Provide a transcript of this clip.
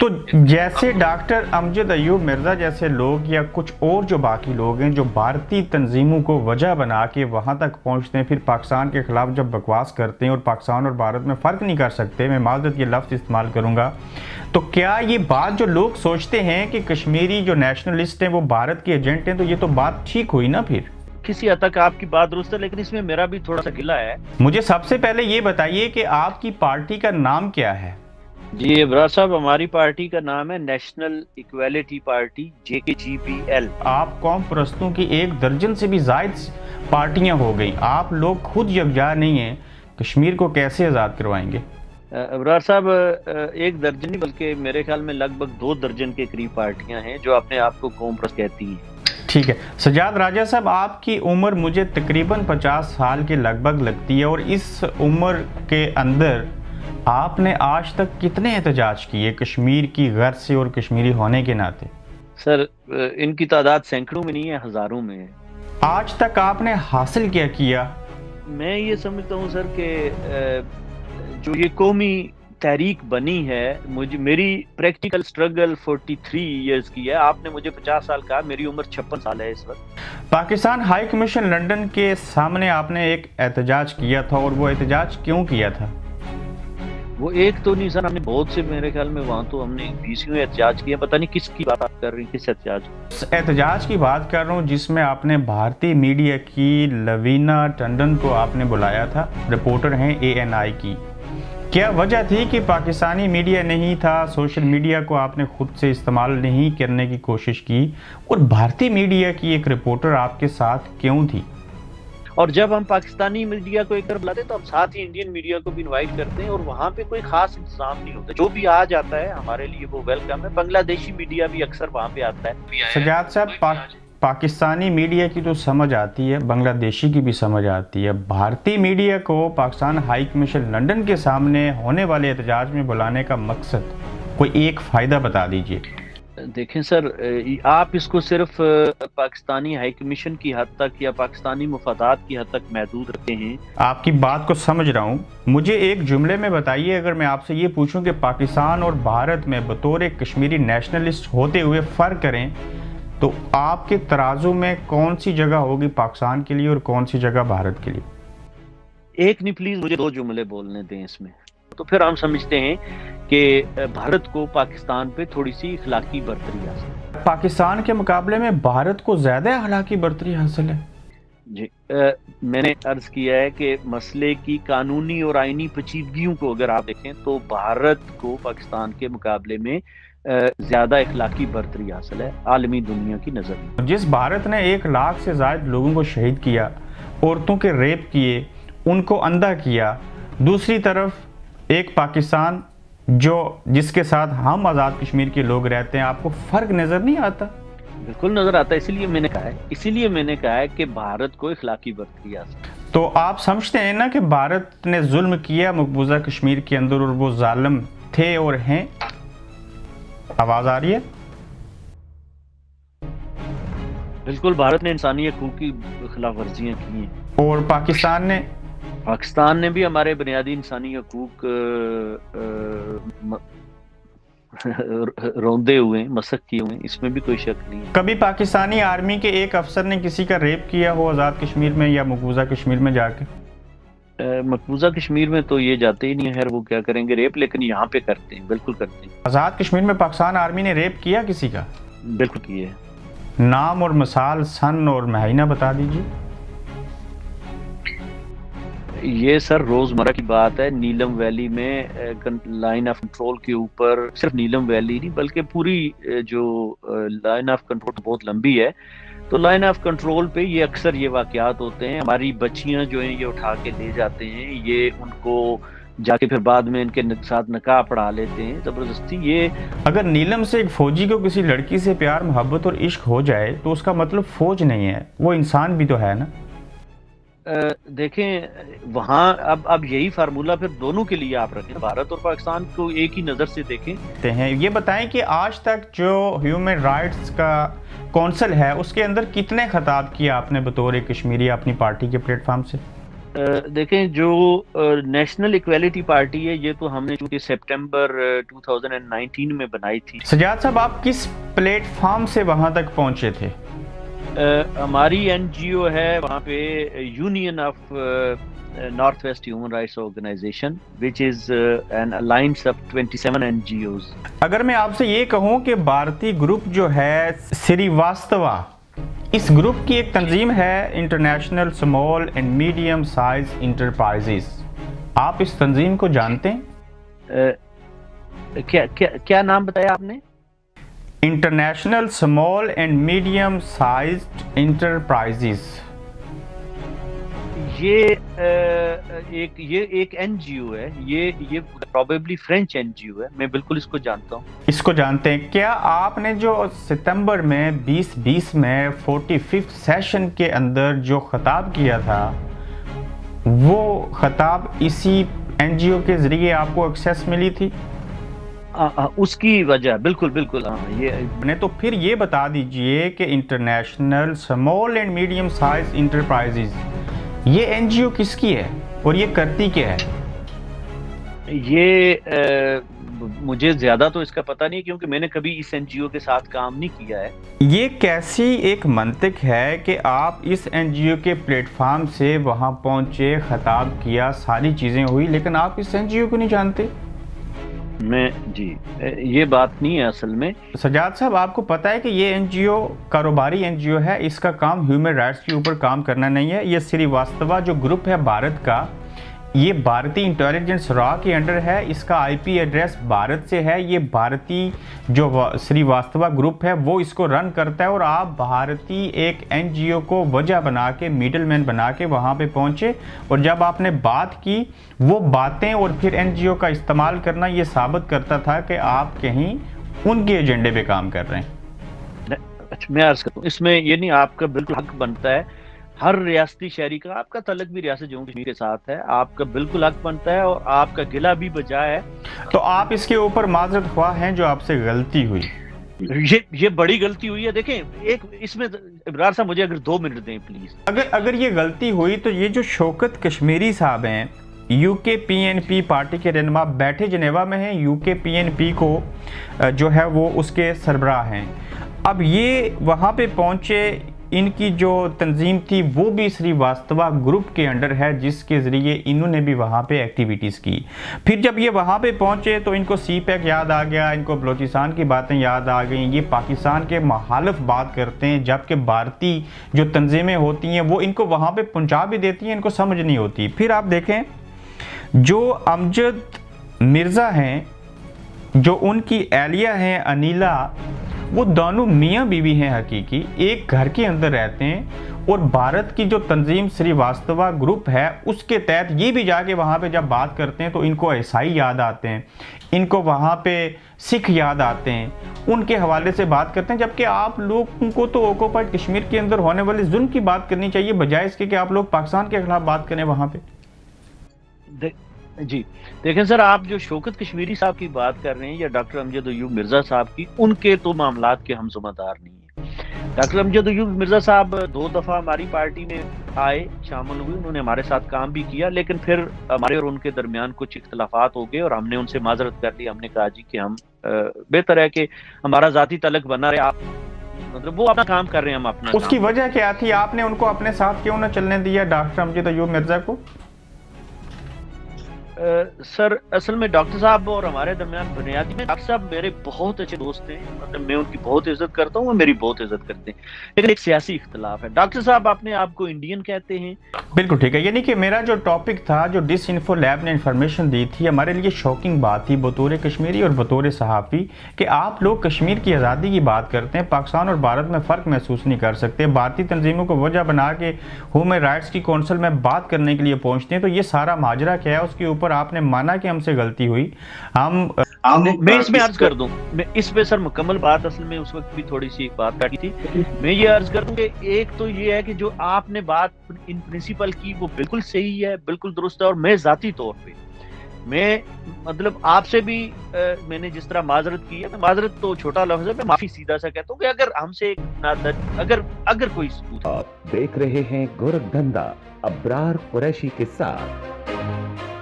تو جیسے ڈاکٹر امجد ایوب مرزا جیسے لوگ یا کچھ اور جو باقی لوگ ہیں جو بھارتی تنظیموں کو وجہ بنا کے وہاں تک پہنچتے ہیں، پھر پاکستان کے خلاف جب بکواس کرتے ہیں اور پاکستان اور بھارت میں فرق نہیں کر سکتے، میں معذرت یہ لفظ استعمال کروں گا، تو کیا یہ بات جو لوگ سوچتے ہیں کہ کشمیری جو نیشنلسٹ ہیں وہ بھارت کے ایجنٹ ہیں، تو یہ تو بات ٹھیک ہوئی نا پھر؟ کسی حد تک آپ کی بات درست ہے، لیکن اس میں میرا بھی تھوڑا سا گلہ ہے۔ مجھے سب سے پہلے یہ بتائیے کہ آپ کی پارٹی کا نام کیا ہے؟ جی ابرار صاحب، ہماری پارٹی کا نام ہے نیشنل ایکویلٹی پارٹی JKGPL۔ آپ قوم پرستوں کی 1 درجن سے بھی زائد پارٹیاں ہو گئیں، آپ لوگ خود یکجا نہیں ہیں، کشمیر کو کیسے آزاد کروائیں گے؟ ابرار صاحب 1 درجن نہیں بلکہ میرے خیال میں لگ بھگ 2 درجن کے قریب پارٹیاں ہیں جو اپنے آپ کو قوم پرست کہتی ہیں۔ ٹھیک ہے سجاد راجہ صاحب، آپ کی عمر مجھے تقریباً 50 سال کے لگ بھگ لگتی ہے، اور اس عمر کے اندر آپ نے آج تک کتنے احتجاج کیے کشمیر کی غرض سے اور کشمیری ہونے کے ناطے؟ سر ان کی تعداد سینکڑوں میں نہیں ہے، ہزاروں میں ہے۔ آج تک آپ نے حاصل کیا کیا؟ میں یہ سمجھتا ہوں سر کہ جو یہ قومی تحریک بنی ہے، میری پریکٹیکل سٹرگل 43 ایئرز کی ہے۔ آپ نے مجھے 50 سال کہا، میری عمر 56 سال ہے اس وقت۔ پاکستان ہائی کمیشن لنڈن کے سامنے آپ نے ایک احتجاج کیا تھا، اور وہ احتجاج کیوں کیا تھا؟ وہ ایک تو نہیں سر، ہم نے بہت سے، میرے خیال میں وہاں تو ہم نے 20 احتجاج کیا، پتہ نہیں کس کی بات آپ کر رہی ہیں، کس احتجاج؟ اس احتجاج کی بات کر رہا ہوں جس میں آپ نے بھارتی میڈیا کی لوینا ٹنڈن کو آپ نے بلایا تھا، رپورٹر ہیں ANI کی۔ کیا وجہ تھی کہ پاکستانی میڈیا نہیں تھا، سوشل میڈیا کو آپ نے خود سے استعمال نہیں کرنے کی کوشش کی، اور بھارتی میڈیا کی ایک رپورٹر آپ کے ساتھ کیوں تھی؟ اور جب ہم پاکستانی میڈیا کو ایک طرف بلاتے ہیں تو ہم ساتھ ہی انڈین میڈیا کو بھی انوائٹ کرتے ہیں، اور وہاں پہ کوئی خاص انتظام نہیں ہوتا، جو بھی آ جاتا ہے ہمارے لیے وہ ویلکم ہے۔ بنگلہ دیشی میڈیا بھی اکثر وہاں پہ آتا ہے۔ سجاد صاحب، پاکستانی میڈیا کی تو سمجھ آتی ہے، بنگلہ دیشی کی بھی سمجھ آتی ہے، بھارتی میڈیا کو پاکستان ہائی کمیشن لنڈن کے سامنے ہونے والے احتجاج میں بلانے کا مقصد کوئی ایک فائدہ بتا دیجئے۔ دیکھیں سر، آپ اس کو صرف پاکستانی ہائی کمیشن کی حد تک یا پاکستانی مفادات کی حد تک محدود رکھتے ہیں۔ آپ کی بات کو سمجھ رہا ہوں، مجھے ایک جملے میں بتائیے، اگر میں آپ سے یہ پوچھوں کہ پاکستان اور بھارت میں بطور کشمیری نیشنلسٹ ہوتے ہوئے فرق کریں، تو آپ کے ترازو میں کون سی جگہ ہوگی پاکستان کے لیے اور کون سی جگہ بھارت کے لیے؟ ایک نہیں، پلیز مجھے 2 جملے بولنے دیں اس میں، تو پھر ہم سمجھتے ہیں کہ بھارت کو پاکستان پہ تھوڑی سی اخلاقی برتری حاصل ہے۔ پاکستان کے مقابلے میں بھارت کو زیادہ اخلاقی برتری حاصل ہے؟ جی میں نے عرض کیا ہے کہ مسئلے کی قانونی اور آئینی پیچیدگیوں کو اگر آپ دیکھیں تو بھارت کو پاکستان کے مقابلے میں زیادہ اخلاقی برتری حاصل ہے عالمی دنیا کی نظر میں۔ جس بھارت نے 1 لاکھ سے زائد لوگوں کو شہید کیا، عورتوں کے ریپ کیے، ان کو اندھا کیا، دوسری طرف ایک پاکستان جس کے ساتھ ہم آزاد کشمیر کے لوگ رہتے ہیں، آپ کو فرق نظر نہیں آتا؟ بالکل نظر آتا ہے، اسی لیے میں نے کہا ہے کہ بھارت کو اخلاقی برتری حاصل ہے۔ تو آپ سمجھتے ہیں نا کہ بھارت نے ظلم کیا مقبوضہ کشمیر کے اندر، اور وہ ظالم تھے اور ہیں؟ آواز آ رہی ہے؟ بالکل، بھارت نے انسانی حقوق کی خلاف ورزیاں کی ہیں، اور پاکستان نے بھی ہمارے بنیادی انسانی حقوق روندے ہوئے ہیں، مسخ کیے ہوئے ہیں، اس میں بھی کوئی شک نہیں ہے۔ کبھی پاکستانی آرمی کے ایک افسر نے کسی کا ریپ کیا ہو آزاد کشمیر میں یا مقبوضہ کشمیر میں جا کے؟ مقبوضہ کشمیر میں تو یہ جاتے ہی نہیں ہے، وہ کیا کریں گے ریپ، لیکن یہاں پہ کرتے ہیں، بالکل کرتے ہیں۔ آزاد کشمیر میں پاکستان آرمی نے ریپ کیا کسی کا؟ بالکل کیے۔ نام اور مثال، سن اور مہینہ بتا دیجیے۔ یہ سر روزمرہ کی بات ہے، نیلم ویلی میں لائن آف کنٹرول کے اوپر، صرف نیلم ویلی نہیں بلکہ پوری جو لائن آف کنٹرول بہت لمبی ہے، تو لائن آف کنٹرول پہ یہ اکثر یہ واقعات ہوتے ہیں۔ ہماری بچیاں جو ہیں یہ اٹھا کے لے جاتے ہیں، یہ ان کو جا کے پھر بعد میں ان کے ساتھ نکاح پڑھا لیتے ہیں زبردستی۔ یہ اگر نیلم سے ایک فوجی کو کسی لڑکی سے پیار، محبت اور عشق ہو جائے تو اس کا مطلب فوج نہیں ہے، وہ انسان بھی تو ہے نا؟ دیکھیں وہاں اب یہی فارمولہ پھر دونوں کے لیے آپ رکھیں، بھارت اور پاکستان کو ایک ہی نظر سے دیکھیں۔ یہ بتائیں کہ آج تک جو ہیومن رائٹس کا کونسل ہے اس کے اندر کتنے خطاب کیا آپ نے بطور کشمیری اپنی پارٹی کے پلیٹ فارم سے؟ دیکھیں جو نیشنل ایکویلٹی پارٹی ہے یہ تو ہم نے چونکہ سپٹمبر 2019 میں بنائی تھی. سجاد صاحب آپ کس پلیٹ فارم سے وہاں تک پہنچے تھے؟ ہماری این جی او ہے وہاں پہ union of north west human rights organization which is an alliance of 27 NGOs. اگر میں آپ سے یہ کہوں کہ بھارتی گروپ جو ہے سری واستوا، اس گروپ کی ایک تنظیم ہے international small and medium size enterprises, آپ اس تنظیم کو جانتے ہیں؟ کیا نام بتایا آپ نے؟ International small and medium sized enterprises. یہ ایک این جی او ہے، یہ پروبیبلی فرینچ این جی او ہے، میں بالکل اس کو جانتا ہوں. اس کو جانتے ہیں. کیا آپ نے جو ستمبر میں 2020 میں 45 سیشن کے اندر جو خطاب کیا تھا وہ خطاب اسی این جی او کے ذریعے آپ کو ایکسیس ملی تھی؟ اس کی وجہ بالکل یہ تو پھر یہ بتا دیجئے کہ international small and medium size enterprises یہ این جی او کس کی ہے اور یہ کرتی کیا ہے؟ یہ مجھے زیادہ تو اس کا پتہ نہیں کیونکہ میں نے کبھی اس این جی او کے ساتھ کام نہیں کیا ہے. یہ کیسی ایک منطق ہے کہ آپ اس این جی او کے پلیٹ فارم سے وہاں پہنچے، خطاب کیا، ساری چیزیں ہوئی، لیکن آپ اس این جی او کو نہیں جانتے؟ یہ بات نہیں ہے اصل میں. سجاد صاحب آپ کو پتا ہے کہ یہ این جی او کاروباری این جی او ہے، اس کا کام ہیومن رائٹس کے اوپر کام کرنا نہیں ہے. یہ سری واستوا جو گروپ ہے بھارت کا، یہ بھارتی انٹیلیجنس را کے انڈر ہے، اس کا آئی پی ایڈریس بھارت سے ہے. یہ بھارتی جو سری واستوا گروپ ہے وہ اس کو رن کرتا ہے، اور آپ بھارتی ایک این جی او کو وجہ بنا کے، میڈل مین بنا کے وہاں پہ پہنچے، اور جب آپ نے بات کی وہ باتیں اور پھر این جی او کا استعمال کرنا یہ ثابت کرتا تھا کہ آپ کہیں ان کے ایجنڈے پہ کام کر رہے ہیں. اچھا میں عرض کرتا ہوں، اس میں یہ نہیں، آپ کا بالکل حق بنتا ہے، ہر ریاستی شہری کا، آپ کا تعلق بھی ریاست جموں کشمیر کے ساتھ ہے، آپ کا بالکل حق بنتا ہے اور آپ کا گلہ بھی بجا ہے. تو آپ اس کے اوپر معذرت خواہ ہیں جو آپ سے غلطی ہوئی؟ یہ بڑی غلطی ہوئی ہے. دیکھیں ایک اس میں ابرار صاحب مجھے اگر 2 منٹ دیں پلیز. اگر یہ غلطی ہوئی تو یہ جو شوکت کشمیری صاحب ہیں، یو کے پی این پی پارٹی کے رہنما، بیٹھے جنیوا میں ہیں، یو کے پی این پی کو جو ہے وہ اس کے سربراہ ہیں. اب یہ وہاں پہ پہنچے، ان کی جو تنظیم تھی وہ بھی سری واستوا گروپ کے انڈر ہے جس کے ذریعے انہوں نے بھی وہاں پہ ایکٹیویٹیز کی. پھر جب یہ وہاں پہ پہنچے تو ان کو سی پیک یاد آ گیا، ان کو بلوچستان کی باتیں یاد آ گئیں، یہ پاکستان کے مخالف بات کرتے ہیں، جبکہ بھارتی جو تنظیمیں ہوتی ہیں وہ ان کو وہاں پہ پہنچا بھی دیتی ہیں، ان کو سمجھ نہیں ہوتی. پھر آپ دیکھیں جو امجد مرزا ہیں، جو ان کی اہلیہ ہیں انیلا، وہ دونوں میاں بیوی ہیں حقیقی، ایک گھر کے اندر رہتے ہیں، اور بھارت کی جو تنظیم سری واستوا گروپ ہے اس کے تحت یہ بھی جا کے وہاں پہ جب بات کرتے ہیں تو ان کو عیسائی یاد آتے ہیں، ان کو وہاں پہ سکھ یاد آتے ہیں، ان کے حوالے سے بات کرتے ہیں. جبکہ آپ لوگوں کو تو اوکوپائڈ کشمیر کے اندر ہونے والے ظلم کی بات کرنی چاہیے، بجائے اس کے کہ آپ لوگ پاکستان کے خلاف بات کریں وہاں پہ. جی دیکھیں سر، آپ جو شوکت کشمیری صاحب کی بات کر رہے ہیں یا ڈاکٹر امجد ایوب مرزا صاحب کی، ان کے تو معاملات کے ہم ذمہ دار نہیں ہیں. ڈاکٹر امجد ایوب مرزا صاحب 2 دفعہ ہماری پارٹی میں آئے، شامل ہوئے، انہوں نے ہمارے ساتھ کام بھی کیا، لیکن پھر ہمارے اور ان کے درمیان کچھ اختلافات ہو گئے اور ہم نے ان سے معذرت کر لی. ہم نے کہا جی کہ ہم بہتر ہے کہ ہمارا ذاتی تعلق بنا رہے، آپ مطلب وہ اپنا کام کر رہے ہیں، ہم اپنا. اس کی وجہ کیا تھی؟ آپ نے ان کو اپنے ساتھ کیوں نہ چلنے دیا، ڈاکٹر امجد ایوب مرزا کو؟ سر اصل میں ڈاکٹر صاحب اور ہمارے درمیان بنیادی میں، ڈاکٹر صاحب میرے بہت اچھے دوست ہیں، مطلب میں ان کی بہت عزت کرتا ہوں، وہ میری بہت عزت کرتے ہیں، لیکن ایک سیاسی اختلاف ہے. ڈاکٹر صاحب اپنے آپ کو انڈین کہتے ہیں. بالکل ٹھیک ہے. یعنی کہ میرا جو ٹاپک تھا، جو ڈس انفو لیب نے انفارمیشن دی تھی، ہمارے لیے شوکنگ بات تھی بطور کشمیری اور بطور صحافی، کہ آپ لوگ کشمیر کی آزادی کی بات کرتے ہیں، پاکستان اور بھارت میں فرق محسوس نہیں کر سکتے، بھارتی تنظیموں کو وجہ بنا کے ہیومن رائٹس کی کونسل میں بات کرنے کے لیے پہنچتے ہیں. تو یہ سارا ماجرا کیا ہے؟ اس کے اوپر آپ نے مانا کہ ہم سے غلطی ہوئی. میں اس میں عرض کر دوں، میں اس پہ سر مکمل بات، اصل میں اس وقت بھی تھوڑی سی بات بیٹھی تھی، میں یہ عرض کر دوں کہ ایک تو یہ ہے کہ جو آپ نے بات ان پرنسپل کی وہ بالکل صحیح ہے، بالکل درست ہے، اور میں ذاتی طور پہ میں مطلب آپ سے بھی میں نے جس طرح معذرت کی ہے، میں معذرت تو چھوٹا لفظ ہے، میں معافی سیدھا سا کہتا ہوں کہ اگر ہم سے اگر کوئی ثبوت آپ دیکھ رہے ہیں گورکھ دھندا ابرار قریشی کے ساتھ.